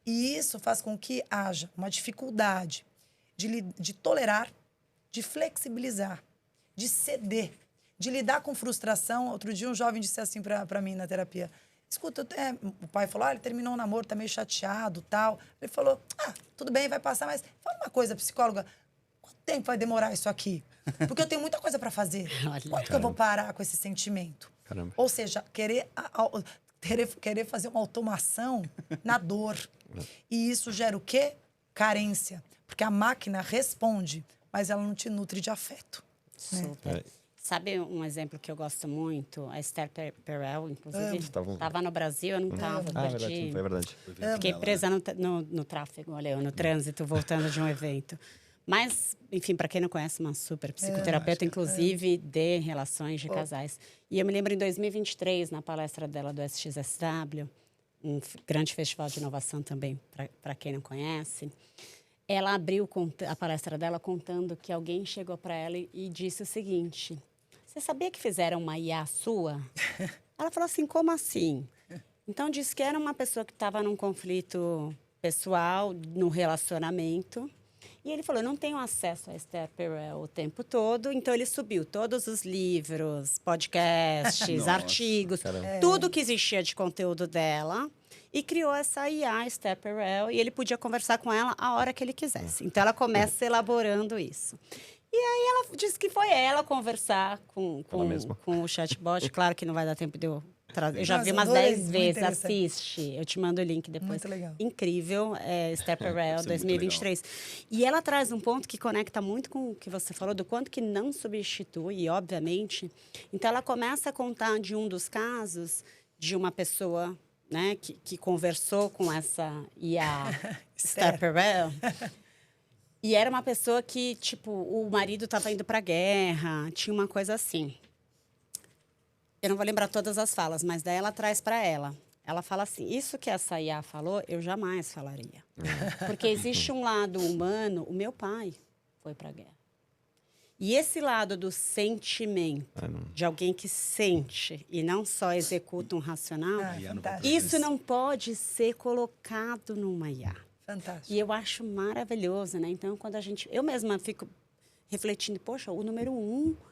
E isso faz com que haja uma dificuldade de tolerar, de flexibilizar, de ceder, de lidar com frustração. Outro dia um jovem disse assim para mim na terapia, escuta, o pai falou, ele terminou o namoro, tá meio chateado, tal. Ele falou, tudo bem, vai passar, mas fala uma coisa, psicóloga, quanto tempo vai demorar isso aqui? Porque eu tenho muita coisa para fazer. Olha. Quanto que eu vou parar com esse sentimento? Caramba. Ou seja, querer fazer uma automação na dor. E isso gera o quê? Carência. Porque a máquina responde, mas ela não te nutre de afeto. Né? Super. Sabe um exemplo que eu gosto muito? A Esther Perel, inclusive, Estavam- estava no Brasil, eu não estava, verdade, perdi. foi verdade. Fiquei presa no tráfego, olha, no trânsito, voltando de um evento. Mas, enfim, para quem não conhece, uma super psicoterapeuta, inclusive de relações de casais. E eu me lembro em 2023, na palestra dela do SXSW, grande festival de inovação também, para quem não conhece, ela abriu a palestra dela contando que alguém chegou para ela e disse o seguinte, você sabia que fizeram uma IA sua? Ela falou assim, como assim? Então, disse que era uma pessoa que estava num conflito pessoal, no relacionamento. E ele falou, eu não tenho acesso a Esther Perel o tempo todo. Então, ele subiu todos os livros, podcasts, Nossa, artigos, caramba. tudo que existia de conteúdo dela. E criou essa IA, Esther Perel. E ele podia conversar com ela a hora que ele quisesse. Então, ela começa elaborando isso. E aí, ela disse que foi ela conversar com o chatbot. Claro que não vai dar tempo de eu trazer. Eu já Nossa, vi umas adorei, 10 muito vezes. interessante. Assiste. Eu te mando o link depois. Muito legal. Incrível. Esther Perel, Isso é muito 2023. E ela traz um ponto que conecta muito com o que você falou, do quanto que não substitui, obviamente. Então, ela começa a contar de um dos casos de uma pessoa, né, que conversou com essa IA, Esther Perel. E era uma pessoa que, tipo, o marido estava indo para a guerra, tinha uma coisa assim. Eu não vou lembrar todas as falas, mas daí ela traz para ela. ela fala assim, isso que a Sayá falou, eu jamais falaria. Porque existe um lado humano, o meu pai foi para a guerra. E esse lado do sentimento, de alguém que sente e não só executa um racional, Fantástico. isso não pode ser colocado numa IA. Fantástico. E eu acho maravilhoso, né? Então, quando a gente... Eu mesma fico refletindo, poxa,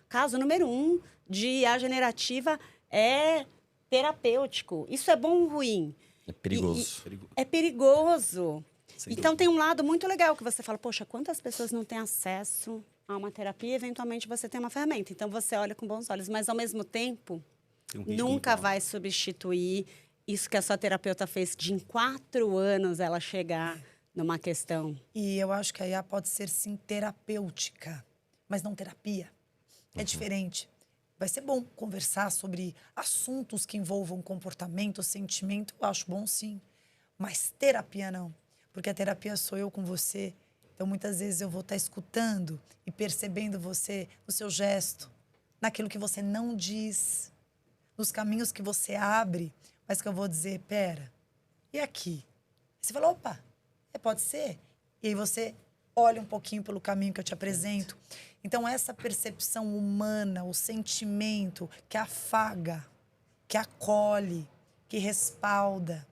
caso número 1 de IA generativa é terapêutico. Isso é bom ou ruim? É perigoso. É perigoso. Sem Então, dúvida. tem um lado muito legal que você fala, poxa, quantas pessoas não têm acesso a uma terapia? Eventualmente, você tem uma ferramenta. Então, você olha com bons olhos. Mas, ao mesmo tempo, Tem um risco nunca muito vai substituir isso que a sua terapeuta fez de em 4 anos ela chegar numa questão. E eu acho que a IA pode ser, sim, terapêutica, mas não terapia. É diferente. Vai ser bom conversar sobre assuntos que envolvam comportamento, sentimento. Eu acho bom, sim. Mas terapia, não. Porque a terapia sou eu com você. Então, muitas vezes, eu vou estar escutando e percebendo você no seu gesto, naquilo que você não diz, nos caminhos que você abre, mas que eu vou dizer, pera, e aqui? Aí você fala, opa, pode ser? E aí você olha um pouquinho pelo caminho que eu te apresento. Então, essa percepção humana, o sentimento que afaga, que acolhe, que respalda,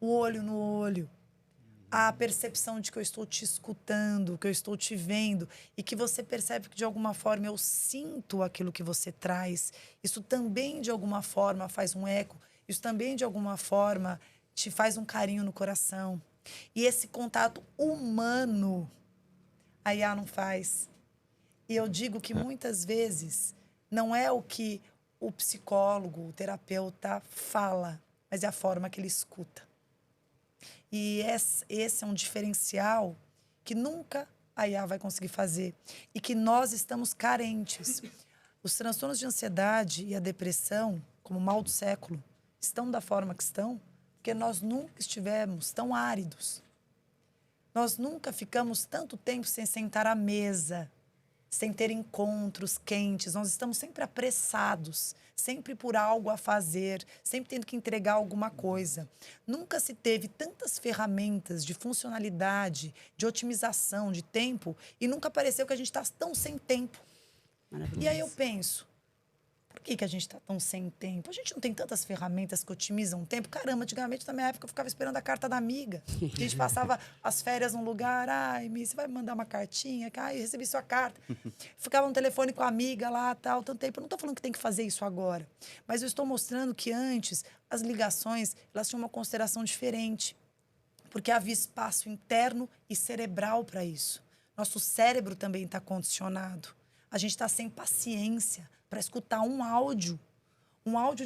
o olho no olho, a percepção de que eu estou te escutando, que eu estou te vendo e que você percebe que, de alguma forma, eu sinto aquilo que você traz. Isso também, de alguma forma, faz um eco. Isso também, de alguma forma, te faz um carinho no coração. E esse contato humano, a IA não faz. E eu digo que, muitas vezes, não é o que o psicólogo, o terapeuta fala, mas é a forma que ele escuta. E esse é um diferencial que nunca a IA vai conseguir fazer e que nós estamos carentes. Os transtornos de ansiedade e a depressão, como mal do século, estão da forma que estão porque nós nunca estivemos tão áridos. Nós nunca ficamos tanto tempo sem sentar à mesa, sem ter encontros quentes. Nós estamos sempre apressados, sempre por algo a fazer, sempre tendo que entregar alguma coisa. Nunca se teve tantas ferramentas de funcionalidade, de otimização, de tempo, e nunca pareceu que a gente está tão sem tempo. E aí eu penso, por que a gente está tão sem tempo? A gente não tem tantas ferramentas que otimizam o tempo? Caramba, antigamente, na minha época, eu ficava esperando a carta da amiga. A gente passava as férias num lugar. Ai, Mi, você vai me mandar uma cartinha? Ai, eu recebi sua carta. Ficava no telefone com a amiga lá, tal, tanto tempo. Eu não estou falando que tem que fazer isso agora. Mas eu estou mostrando que antes, as ligações, elas tinham uma consideração diferente. Porque havia espaço interno e cerebral para isso. Nosso cérebro também está condicionado. A gente está sem paciência para escutar um áudio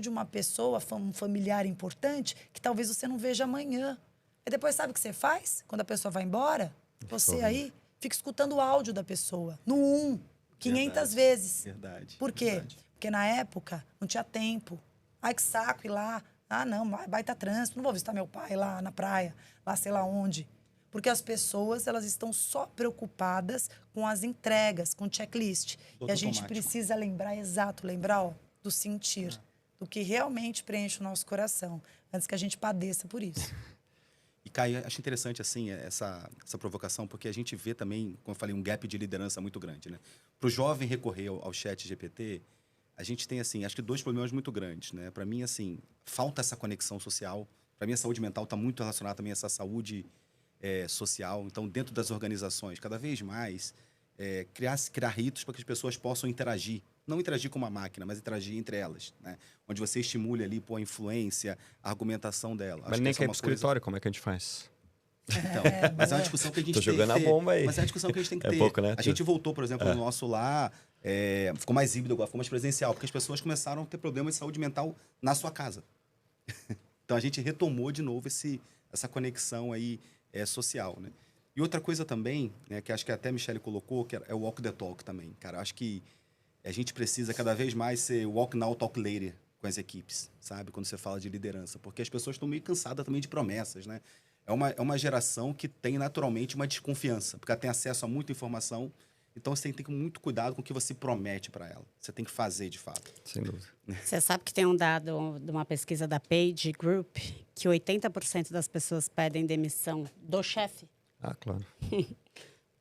de uma pessoa, um familiar importante, que talvez você não veja amanhã. E depois, sabe o que você faz? Quando a pessoa vai embora, você aí fica escutando o áudio da pessoa, no 500 vezes. Verdade. Por quê? Verdade. Porque na época não tinha tempo. Ai, que saco ir lá. Ah, não, baita trânsito, não vou visitar meu pai lá na praia, lá sei lá onde. Porque as pessoas, elas estão só preocupadas com as entregas, com o checklist. E a gente precisa lembrar, ó, do sentir, do que realmente preenche o nosso coração, antes que a gente padeça por isso. E, Caio, acho interessante, assim, essa provocação, porque a gente vê também, como eu falei, um gap de liderança muito grande, né? Para o jovem recorrer ao chat GPT, a gente tem, assim, acho que 2 problemas muito grandes, né? Para mim, assim, falta essa conexão social. Para mim, a saúde mental está muito relacionada também a essa saúde social. Então, dentro das organizações, cada vez mais, criar ritos para que as pessoas possam interagir. Não interagir com uma máquina, mas interagir entre elas, né? Onde você estimule ali, a influência, a argumentação dela. Mas nem quer ir pro escritório, como é que a gente faz? Então, mas é uma discussão que a gente Tô tem jogando que ter. a bomba aí. Mas é uma discussão que a gente tem que É ter. pouco, né? A gente voltou, por exemplo, no nosso lá, ficou mais híbrido agora, ficou mais presencial, porque as pessoas começaram a ter problemas de saúde mental na sua casa. Então, a gente retomou de novo essa conexão aí social, né? E outra coisa também, né, que acho que até a Michelle colocou, que é o walk the talk também. Cara, acho que a gente precisa cada vez mais ser walk now, talk later com as equipes, sabe? Quando você fala de liderança. Porque as pessoas estão meio cansadas também de promessas, né? É uma geração que tem naturalmente uma desconfiança, porque ela tem acesso a muita informação. Então você tem que ter muito cuidado com o que você promete para ela. Você tem que fazer de fato. Sem dúvida. Você sabe que tem um dado de uma pesquisa da Page Group que 80% das pessoas pedem demissão do chefe. Ah, claro.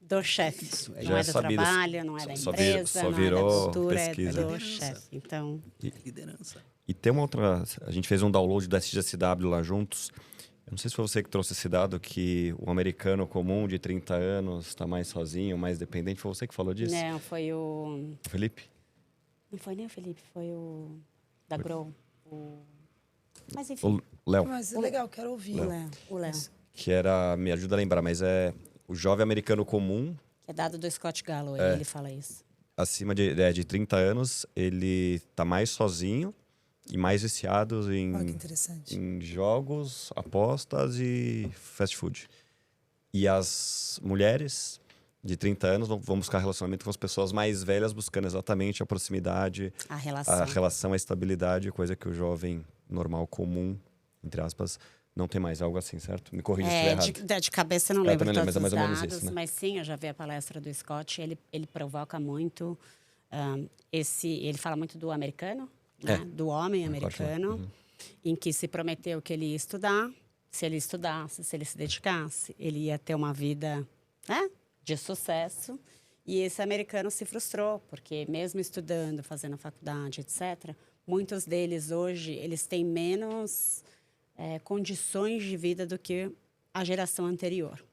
Do chefe. Isso, Não já é é do sabido, trabalho, não é da só empresa, não é da virou cultura, pesquisa. é do Liderança. chefe. Então, Liderança. E tem uma outra... A gente fez um download da SGSW lá juntos. Eu não sei se foi você que trouxe esse dado, que o americano comum de 30 anos está mais sozinho, mais dependente. Foi você que falou disso? não, foi o... O Felipe? Não foi nem o Felipe, foi o... Da Grow. Mas enfim, O Léo. Mas é legal, quero ouvir. o Léo. Que era... Me ajuda a lembrar, mas é... O jovem americano comum, É dado do Scott Galloway, ele fala isso. acima de 30 anos, ele tá mais sozinho e mais viciado Olha que em interessante. jogos, apostas e fast food. E as mulheres de 30 anos vão buscar relacionamento com as pessoas mais velhas, buscando exatamente a proximidade, A relação. a relação, a estabilidade, coisa que o jovem normal, comum, entre aspas, não tem mais. Algo assim, certo? Me corrija se estiver errado. De cabeça eu não Eu lembro também não, todos mas é os mais ou menos dados, isso, né? mas sim, eu já vi a palestra do Scott, ele provoca muito ele fala muito do americano, né? Do homem americano, em que se prometeu que ele ia estudar, se ele estudasse, se ele se dedicasse, ele ia ter uma vida, né, de sucesso. E esse americano se frustrou, porque mesmo estudando, fazendo faculdade, etc., muitos deles hoje, eles têm menos condições de vida do que a geração anterior.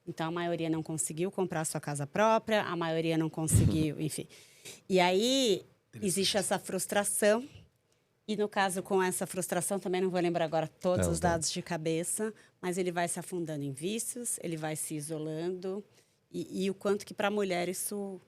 Então, a maioria não conseguiu comprar sua casa própria, a maioria não conseguiu, enfim. E aí, existe essa frustração. E, no caso, com essa frustração, também não vou lembrar agora todos os dados de cabeça, mas ele vai se afundando em vícios, ele vai se isolando. E o quanto que, para a mulher, isso...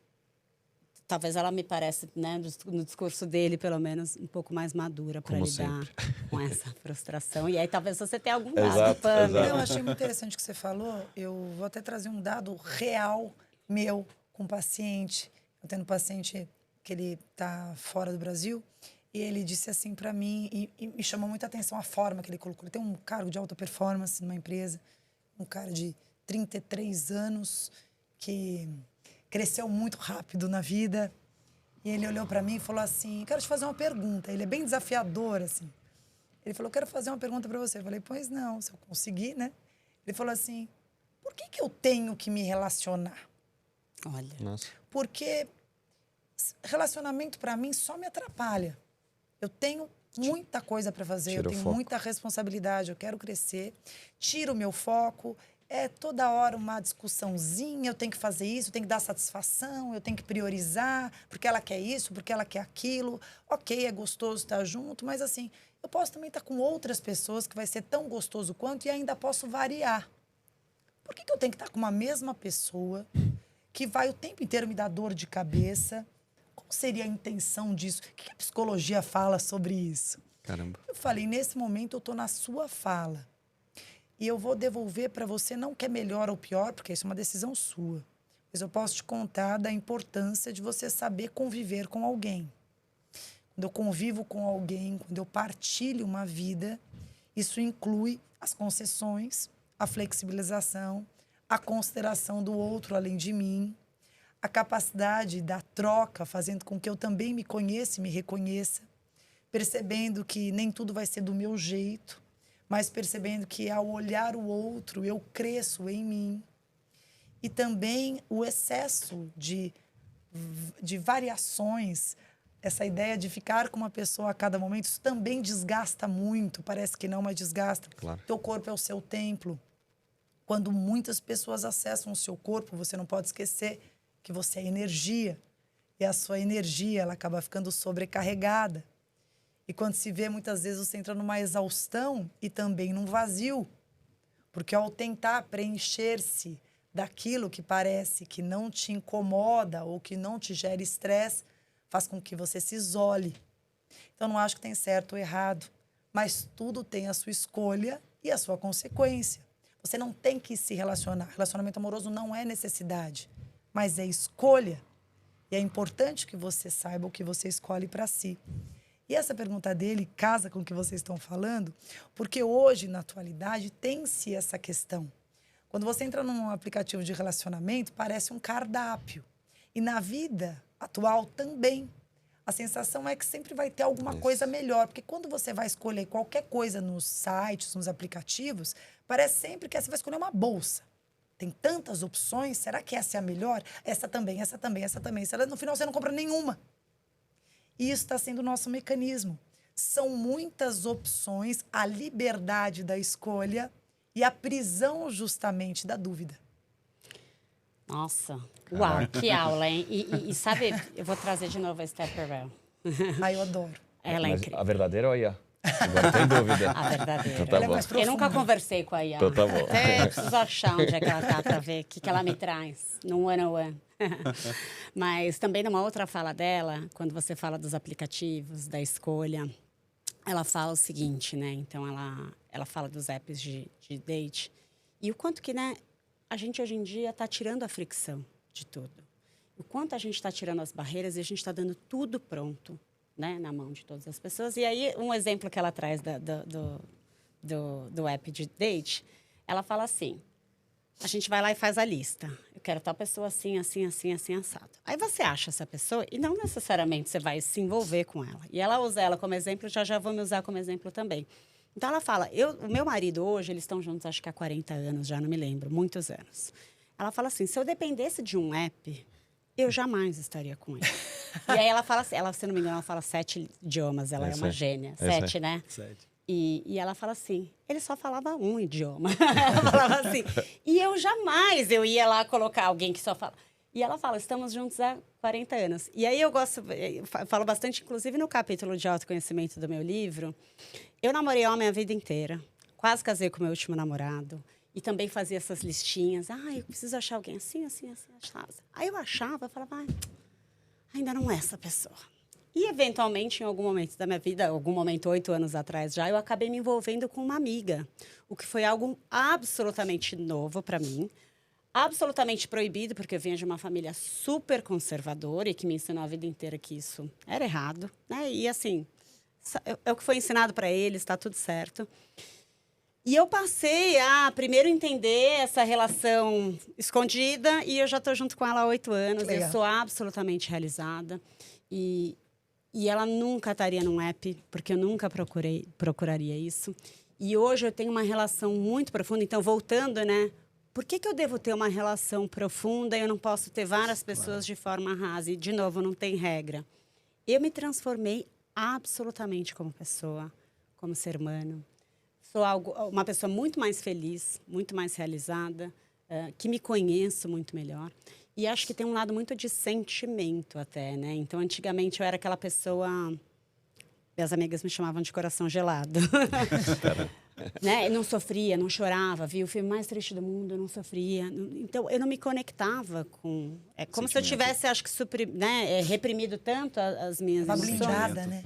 Talvez ela me parece, né, no discurso dele, pelo menos, um pouco mais madura para Como lidar sempre. com essa frustração. E aí talvez você tenha algum dado, Exato, Pamela. Eu achei muito interessante o que você falou. Eu vou até trazer um dado real meu com paciente. Eu tenho um paciente que ele está fora do Brasil e ele disse assim para mim, e me chamou muita atenção a forma que ele colocou. Ele tem um cargo de alta performance numa empresa, um cara de 33 anos que cresceu muito rápido na vida. E ele olhou para mim e falou assim, quero te fazer uma pergunta. Ele é bem desafiador, assim. Ele falou, quero fazer uma pergunta para você. Eu falei, pois não, se eu conseguir, né? Ele falou assim, por que eu tenho que me relacionar? Olha, Nossa. Porque relacionamento para mim só me atrapalha. Eu tenho muita coisa para fazer, Tira eu o tenho foco. muita responsabilidade, eu quero crescer, tira o meu foco, é toda hora uma discussãozinha, eu tenho que fazer isso, eu tenho que dar satisfação, eu tenho que priorizar, porque ela quer isso, porque ela quer aquilo. Ok, é gostoso estar junto, mas assim, eu posso também estar com outras pessoas que vai ser tão gostoso quanto e ainda posso variar. Por que eu tenho que estar com uma mesma pessoa que vai o tempo inteiro me dar dor de cabeça? Qual seria a intenção disso? O que a psicologia fala sobre isso? Caramba. Eu falei, nesse momento eu estou na sua fala. E eu vou devolver para você, não que é melhor ou pior, porque isso é uma decisão sua. Mas eu posso te contar da importância de você saber conviver com alguém. Quando eu convivo com alguém, quando eu partilho uma vida, isso inclui as concessões, a flexibilização, a consideração do outro além de mim, a capacidade da troca, fazendo com que eu também me conheça e me reconheça, percebendo que nem tudo vai ser do meu jeito, mas percebendo que ao olhar o outro, eu cresço em mim. E também o excesso de variações, essa ideia de ficar com uma pessoa a cada momento, isso também desgasta muito, parece que não, mas desgasta. Claro. Teu corpo é o seu templo. Quando muitas pessoas acessam o seu corpo, você não pode esquecer que você é energia. E a sua energia, ela acaba ficando sobrecarregada. E quando se vê, muitas vezes você entra numa exaustão e também num vazio. Porque ao tentar preencher-se daquilo que parece que não te incomoda ou que não te gera estresse, faz com que você se isole. Então, não acho que tem certo ou errado, mas tudo tem a sua escolha e a sua consequência. Você não tem que se relacionar. Relacionamento amoroso não é necessidade, mas é escolha. E é importante que você saiba o que você escolhe para si. E essa pergunta dele casa com o que vocês estão falando, porque hoje, na atualidade, tem-se essa questão. Quando você entra num aplicativo de relacionamento, parece um cardápio. E na vida atual também. A sensação é que sempre vai ter alguma coisa melhor. Porque quando você vai escolher qualquer coisa nos sites, nos aplicativos, parece sempre que você vai escolher uma bolsa. Tem tantas opções, será que essa é a melhor? Essa também, essa também, essa também. No final você não compra nenhuma. E isso está sendo o nosso mecanismo. São muitas opções, a liberdade da escolha e a prisão justamente da dúvida. Nossa, uau, que aula, hein? E sabe, eu vou trazer de novo a Esther Perel. Ai, eu adoro. Ela é Mas incrível. a verdadeira ou a IA? Agora tem dúvida. A verdadeira. Então tá Ela é bom. mais Eu nunca profunda. conversei com a IA. Então tá bom. Até preciso achar onde é que ela tá para ver o que ela me traz no one-on-one. Mas também numa outra fala dela, quando você fala dos aplicativos, da escolha, ela fala o seguinte, né? Então, ela fala dos apps de date. E o quanto que, né, a gente hoje em dia está tirando a fricção de tudo. O quanto a gente está tirando as barreiras e a gente está dando tudo pronto, né, na mão de todas as pessoas. E aí, um exemplo que ela traz do app de date, ela fala assim, a gente vai lá e faz a lista. Eu quero tal pessoa assim, assim, assim, assim, assado. Aí você acha essa pessoa e não necessariamente você vai se envolver com ela. E ela usa ela como exemplo, já vou me usar como exemplo também. Então, ela fala, o meu marido hoje, eles estão juntos acho que há 40 anos, já não me lembro, muitos anos. Ela fala assim, se eu dependesse de um app, eu jamais estaria com ele. E aí ela fala assim, se não me engano, ela fala 7 idiomas, ela é uma gênia. 7, né? 7. E ela fala assim, ele só falava um idioma. Ela falava assim, e eu ia lá colocar alguém que só fala... E ela fala, estamos juntos há 40 anos. E aí eu falo bastante, inclusive no capítulo de autoconhecimento do meu livro, eu namorei homem a vida inteira, quase casei com meu último namorado, e também fazia essas listinhas, eu preciso achar alguém assim, assim, assim, achava. Aí eu achava, eu falava, ainda não é essa pessoa. E, eventualmente, em algum momento da minha vida, algum momento, 8 anos atrás já, eu acabei me envolvendo com uma amiga, o que foi algo absolutamente novo para mim, absolutamente proibido, porque eu vinha de uma família super conservadora e que me ensinou a vida inteira que isso era errado, né? E, assim, é o que foi ensinado para eles, está tudo certo. E eu passei a primeiro entender essa relação escondida e eu já estou junto com ela há 8 anos. Eu sou absolutamente realizada e ela nunca estaria num app, porque eu nunca procuraria isso. E hoje eu tenho uma relação muito profunda. Então, voltando, né? Por que eu devo ter uma relação profunda e eu não posso ter várias pessoas de forma rasa? E, de novo, não tem regra. Eu me transformei absolutamente como pessoa, como ser humano. Sou uma pessoa muito mais feliz, muito mais realizada, que me conheço muito melhor. E acho que tem um lado muito de sentimento até, né? Então, antigamente, eu era aquela pessoa... Minhas amigas me chamavam de coração gelado. Né? Eu não sofria, não chorava. Via o filme mais triste do mundo, eu não sofria. Então, eu não me conectava com... É como se eu tivesse, acho que, reprimido tanto as minhas emoções. Blindada, né?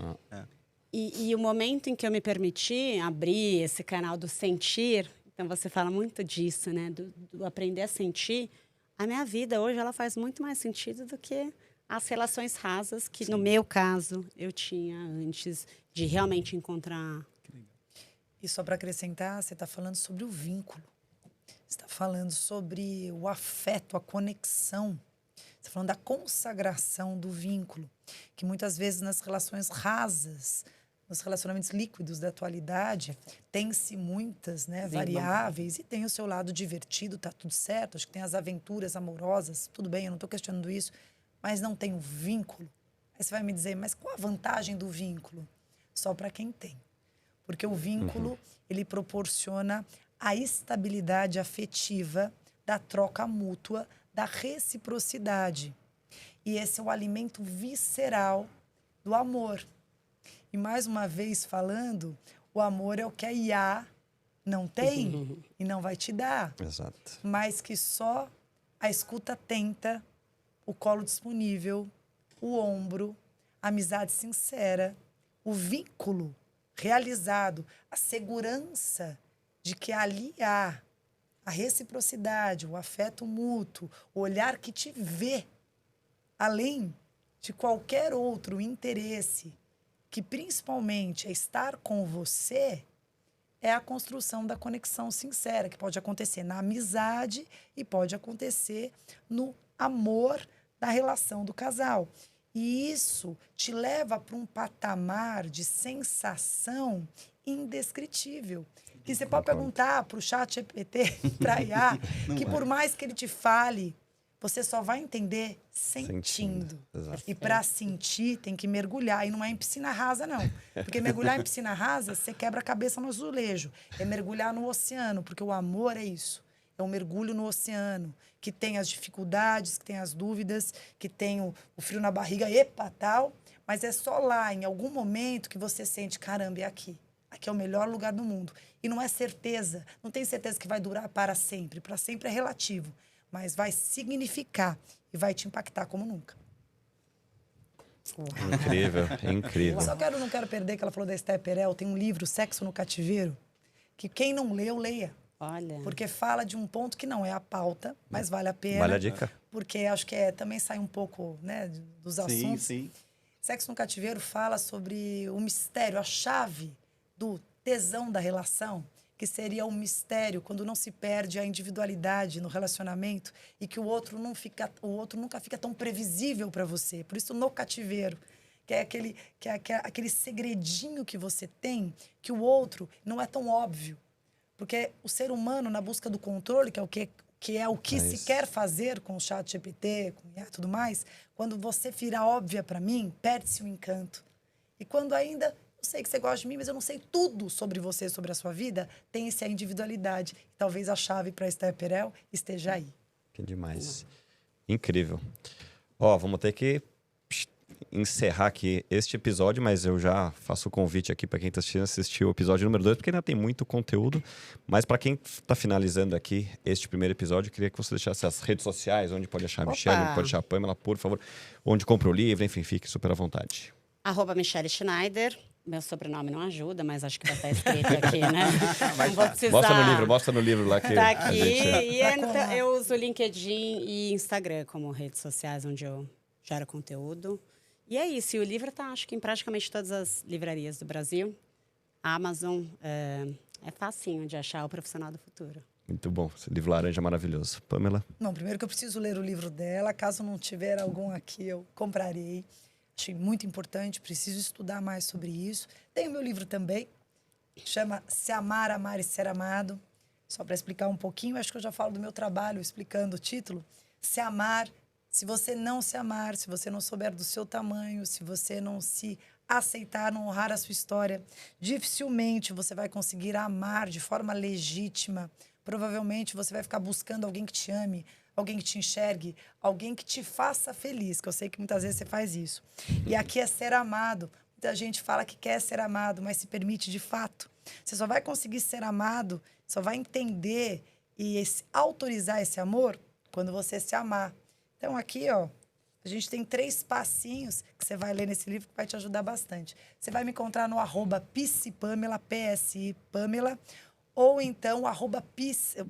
E o momento em que eu me permiti abrir esse canal do sentir, então você fala muito disso, né? Do aprender a sentir. A minha vida hoje ela faz muito mais sentido do que as relações rasas que, no meu caso, eu tinha antes de realmente encontrar. E só para acrescentar, você está falando sobre o vínculo. Você está falando sobre o afeto, a conexão. Você está falando da consagração do vínculo. Que muitas vezes nas relações rasas, nos relacionamentos líquidos da atualidade, tem-se muitas, né, variáveis e tem o seu lado divertido, tá tudo certo. Acho que tem as aventuras amorosas, tudo bem, eu não estou questionando isso, mas não tem o vínculo. Aí você vai me dizer, mas qual a vantagem do vínculo? Só para quem tem. Porque o vínculo, ele proporciona a estabilidade afetiva da troca mútua, da reciprocidade. E esse é o alimento visceral do amor. E, mais uma vez falando, o amor é o que a IA não tem e não vai te dar. Exato. Mas que só a escuta atenta, o colo disponível, o ombro, a amizade sincera, o vínculo realizado, a segurança de que ali há a reciprocidade, o afeto mútuo, o olhar que te vê, além de qualquer outro interesse, que principalmente é estar com você, é a construção da conexão sincera, que pode acontecer na amizade e pode acontecer no amor na relação do casal. E isso te leva para um patamar de sensação indescritível. Que você pode perguntar para o ChatGPT, para a IA, que por mais que ele te fale, você só vai entender sentindo. E para sentir, tem que mergulhar. E não é em piscina rasa, não. Porque mergulhar em piscina rasa, você quebra a cabeça no azulejo. É mergulhar no oceano, porque o amor é isso. É um mergulho no oceano, que tem as dificuldades, que tem as dúvidas, que tem o frio na barriga, epa, tal. Mas é só lá, em algum momento, que você sente, caramba, é aqui. Aqui é o melhor lugar do mundo. E não é certeza, não tem certeza que vai durar para sempre. Para sempre é relativo. Mas vai significar e vai te impactar como nunca. Incrível, incrível. Só não quero perder que ela falou da Esther Perel. Tem um livro, Sexo no Cativeiro, que quem não leu, leia. Olha. Porque fala de um ponto que não é a pauta, mas vale a pena. Vale a dica. Porque acho que também sai um pouco, né, dos assuntos. Sim. Sexo no Cativeiro fala sobre o mistério, a chave do tesão da relação, que seria um mistério quando não se perde a individualidade no relacionamento e que o outro nunca fica tão previsível para você. Por isso, no cativeiro, que é aquele segredinho que você tem, que o outro não é tão óbvio. Porque o ser humano, na busca do controle, que é o que se quer fazer com o ChatGPT, com IA e tudo mais, quando você vira óbvia para mim, perde-se o encanto. E quando ainda, eu sei que você gosta de mim, mas eu não sei tudo sobre você, sobre a sua vida, tem-se a individualidade. Talvez a chave para Esther Perel esteja aí. Que demais. Incrível. Vamos ter que encerrar aqui este episódio, mas eu já faço o convite aqui para quem está assistindo assistir o episódio número 2, porque ainda tem muito conteúdo. Mas para quem está finalizando aqui este primeiro episódio, eu queria que você deixasse as redes sociais, onde pode achar a Michelle, onde pode achar a Pamela, por favor, onde compra o livro, enfim, fique super à vontade. @Michelle Schneider. Meu sobrenome não ajuda, mas acho que vai estar escrito aqui, né? Não vou precisar. Mostra no livro lá que tá aqui. gente... Então, eu uso LinkedIn e Instagram como redes sociais onde eu gero conteúdo. E é isso. E o livro está, acho que, em praticamente todas as livrarias do Brasil. A Amazon é facinho de achar, O Profissional do Futuro. Muito bom. Esse livro laranja é maravilhoso. Pamela? Não, primeiro que eu preciso ler o livro dela. Caso não tiver algum aqui, eu comprarei. Achei muito importante, preciso estudar mais sobre isso. Tem o meu livro também, chama Se Amar, Amar e Ser Amado. Só para explicar um pouquinho, acho que eu já falo do meu trabalho explicando o título. Se amar, se você não se amar, se você não souber do seu tamanho, se você não se aceitar, não honrar a sua história, dificilmente você vai conseguir amar de forma legítima. Provavelmente você vai ficar buscando alguém que te ame, alguém que te enxergue, alguém que te faça feliz, que eu sei que muitas vezes você faz isso. E aqui é ser amado. Muita gente fala que quer ser amado, mas se permite de fato. Você só vai conseguir ser amado, só vai entender e autorizar esse amor quando você se amar. Então aqui, a gente tem 3 passinhos que você vai ler nesse livro que vai te ajudar bastante. Você vai me encontrar no @PsiPamela, PSI Pamela, ou então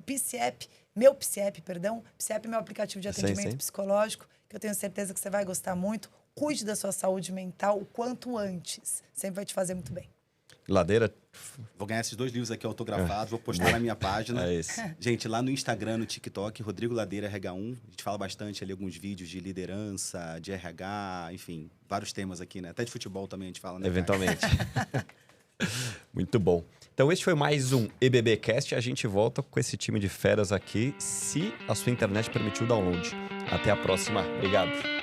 @PsiApp, meu PsiApp, perdão. PsiApp é meu aplicativo de atendimento psicológico, que eu tenho certeza que você vai gostar muito. Cuide da sua saúde mental o quanto antes. Sempre vai te fazer muito bem. Ladeira. Vou ganhar esses 2 livros aqui autografados, vou postar na minha página. É isso. Gente, lá no Instagram, no TikTok, Rodrigo Ladeira RH1. A gente fala bastante ali, alguns vídeos de liderança, de RH, enfim, vários temas aqui, né? Até de futebol também a gente fala, né? Eventualmente. Muito bom. Então, este foi mais um EBBcast. A gente volta com esse time de feras aqui, se a sua internet permitir o download. Até a próxima. Obrigado.